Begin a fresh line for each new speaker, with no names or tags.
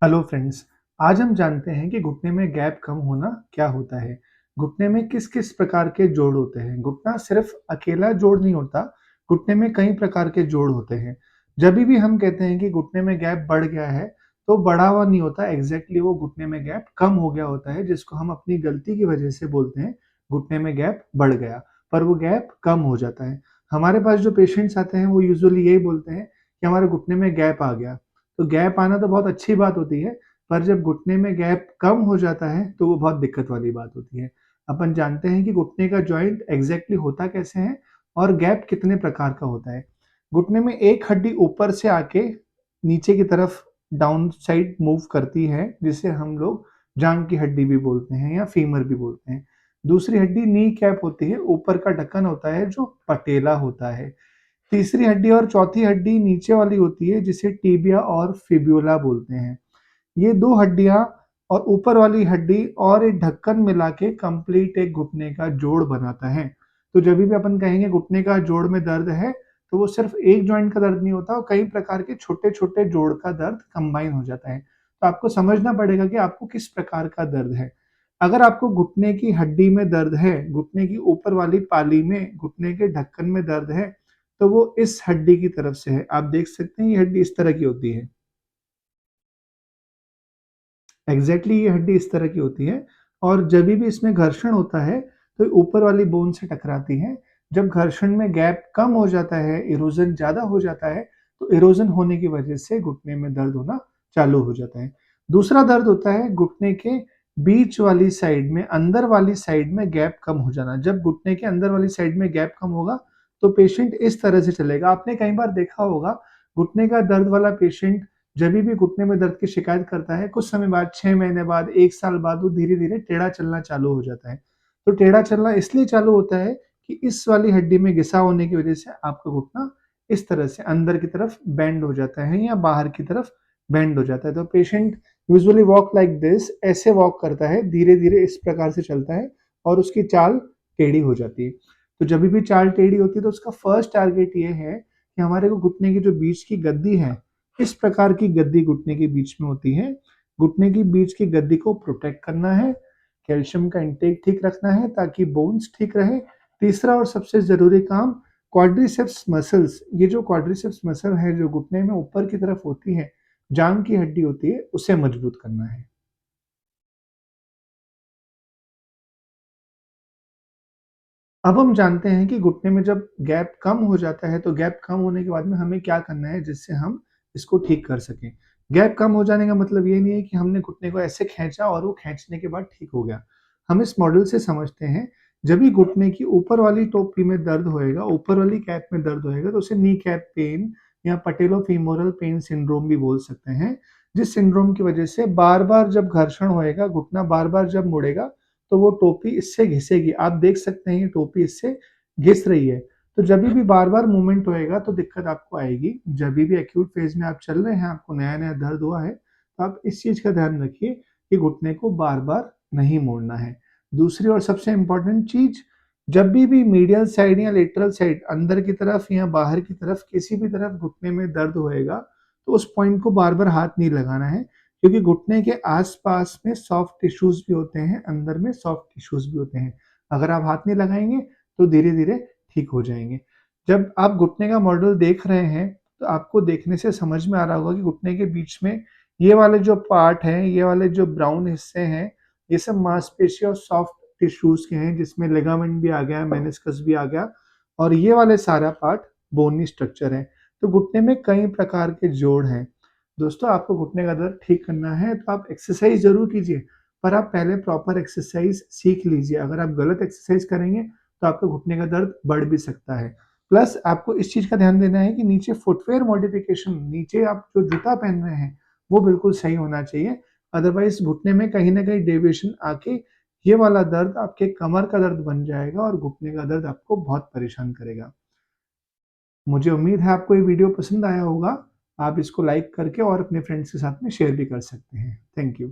Hello friends. आज हम जानते हैं कि घुटने में गैप कम होना क्या होता है। घुटने में किस किस प्रकार के जोड़ होते हैं। घुटना सिर्फ अकेला जोड़ नहीं होता, घुटने में कई प्रकार के जोड़ होते हैं। जब भी हम कहते हैं कि घुटने में गैप बढ़ गया है, तो बढ़ा हुआ नहीं होता, एग्जैक्टली वो घुटने में गैप कम हो गया होता है, जिसको हम अपनी गलती की वजह से बोलते हैं घुटने में गैप बढ़ गया, पर वो गैप कम हो जाता है। हमारे पास जो पेशेंट्स आते हैं वो यूजुअली यही बोलते हैं कि हमारे घुटने में गैप आ गया। तो गैप आना तो बहुत अच्छी बात होती है, पर जब घुटने में गैप कम हो जाता है तो वो बहुत दिक्कत वाली बात होती है। अपन जानते हैं कि घुटने का जॉइंट एग्जैक्टली होता कैसे है और गैप कितने प्रकार का होता है। घुटने में एक हड्डी ऊपर से आके नीचे की तरफ डाउन साइड मूव करती है, जिसे हम लोग जांग की हड्डी भी बोलते हैं या फीमर भी बोलते हैं। दूसरी हड्डी नी कैप होती है, ऊपर का ढक्कन होता है जो पटेला होता है। तीसरी हड्डी और चौथी हड्डी नीचे वाली होती है, जिसे टिबिया और फिब्यूला बोलते हैं। ये दो हड्डियां और ऊपर वाली हड्डी और एक ढक्कन मिला के कंप्लीट एक घुटने का जोड़ बनाता है। तो जब भी अपन कहेंगे घुटने का जोड़ में दर्द है, तो वो सिर्फ एक जॉइंट का दर्द नहीं होता, और कई प्रकार के छोटे छोटे जोड़ का दर्द कंबाइन हो जाता है। तो आपको समझना पड़ेगा कि आपको किस प्रकार का दर्द है। अगर आपको घुटने की हड्डी में दर्द है, घुटने की ऊपर वाली पाली में, घुटने के ढक्कन में दर्द है, तो वो इस हड्डी की तरफ से है। आप देख सकते हैं ये हड्डी इस तरह की होती है। एग्जैक्टली ये हड्डी इस तरह की होती है, और जब भी इसमें घर्षण होता है तो ऊपर वाली बोन से टकराती है। जब घर्षण में गैप कम हो जाता है, इरोजन ज्यादा हो जाता है, तो इरोजन होने की वजह से घुटने में दर्द होना चालू हो जाता है। दूसरा दर्द होता है घुटने के बीच वाली साइड में, अंदर वाली साइड में गैप कम हो जाना। जब घुटने के अंदर वाली साइड में गैप कम होगा, तो पेशेंट इस तरह से चलेगा। आपने कई बार देखा होगा, घुटने का दर्द वाला पेशेंट जब भी घुटने में दर्द की शिकायत करता है, कुछ समय बाद, 6 महीने बाद, 1 साल बाद, वो धीरे धीरे टेढ़ा चलना चालू हो जाता है। तो टेढ़ा चलना इसलिए चालू होता है कि इस वाली हड्डी में घिसा होने की वजह से आपका घुटना इस तरह से अंदर की तरफ बेंड हो जाता है या बाहर की तरफ बेंड हो जाता है। तो patient usually walk like this, ऐसे वॉक करता है, धीरे धीरे इस प्रकार से चलता है, और उसकी चाल टेढ़ी हो जाती है। तो जब भी चाल टेढ़ी होती है, तो उसका फर्स्ट टारगेट ये है कि हमारे को घुटने की जो बीच की गद्दी है, इस प्रकार की गद्दी घुटने के बीच में होती है, घुटने की बीच की गद्दी को प्रोटेक्ट करना है, कैल्शियम का इंटेक ठीक रखना है ताकि बोन्स ठीक रहे। तीसरा और सबसे जरूरी काम, क्वाड्रिसेप्स मसल्स, ये जो क्वाड्रिसेप्स मसल है जो घुटने में ऊपर की तरफ होती है, जांग की हड्डी होती है, उसे मजबूत करना है। अब हम जानते हैं कि घुटने में जब गैप कम हो जाता है, तो गैप कम होने के बाद में हमें क्या करना है जिससे हम इसको ठीक कर सकें। गैप कम हो जाने का मतलब ये नहीं है कि हमने घुटने को ऐसे खींचा और वो खींचने के बाद ठीक हो गया। हम इस मॉडल से समझते हैं, जब भी घुटने की ऊपर वाली टोपी में दर्द होएगा, ऊपर वाली कैप में दर्द होएगा, तो उसे नी कैप पेन या पटेलोफीमोरल पेन सिंड्रोम भी बोल सकते हैं। जिस सिंड्रोम की वजह से बार बार जब घर्षण होएगा, घुटना बार बार जब मुड़ेगा, तो वो टोपी इससे घिसेगी। आप देख सकते हैं ये टोपी इससे घिस रही है। तो जब भी बार बार मूवमेंट होएगा तो दिक्कत आपको आएगी। जब भी एक्यूट फेज में आप चल रहे हैं, आपको नया नया दर्द हुआ है, तो आप इस चीज का ध्यान रखिए कि घुटने को बार बार नहीं मोड़ना है। दूसरी और सबसे इंपॉर्टेंट चीज, जब भी मीडियल साइड या लेटरल साइड, अंदर की तरफ या बाहर की तरफ, किसी भी तरफ घुटने में दर्द होएगा, तो उस पॉइंट को बार बार हाथ नहीं लगाना है, क्योंकि घुटने के आसपास में सॉफ्ट टिश्यूज भी होते हैं, अंदर में सॉफ्ट टिश्यूज भी होते हैं। अगर आप हाथ नहीं लगाएंगे तो धीरे धीरे ठीक हो जाएंगे। जब आप घुटने का मॉडल देख रहे हैं, तो आपको देखने से समझ में आ रहा होगा कि घुटने के बीच में ये वाले जो पार्ट हैं, ये वाले जो ब्राउन हिस्से हैं, ये सब मांसपेशी और सॉफ्ट टिश्यूज के हैं, जिसमें लिगामेंट भी आ गया, मेनिस्कस भी आ गया, और ये वाले सारा पार्ट बोनी स्ट्रक्चर है। तो घुटने में कई प्रकार के जोड़ हैं। दोस्तों, आपको घुटने का दर्द ठीक करना है तो आप एक्सरसाइज जरूर कीजिए, पर आप पहले प्रॉपर एक्सरसाइज सीख लीजिए। अगर आप गलत एक्सरसाइज करेंगे तो आपका घुटने का दर्द बढ़ भी सकता है। प्लस आपको इस चीज का ध्यान देना है कि नीचे फुटवेयर मॉडिफिकेशन, नीचे आप जो जूता पहन रहे हैं वो बिल्कुल सही होना चाहिए। अदरवाइज घुटने में कहीं ना कहीं डेविएशन आके ये वाला दर्द आपके कमर का दर्द बन जाएगा, और घुटने का दर्द आपको बहुत परेशान करेगा। मुझे उम्मीद है आपको ये वीडियो पसंद आया होगा। आप इसको लाइक करके और अपने फ्रेंड्स के साथ में शेयर भी कर सकते हैं। Thank you.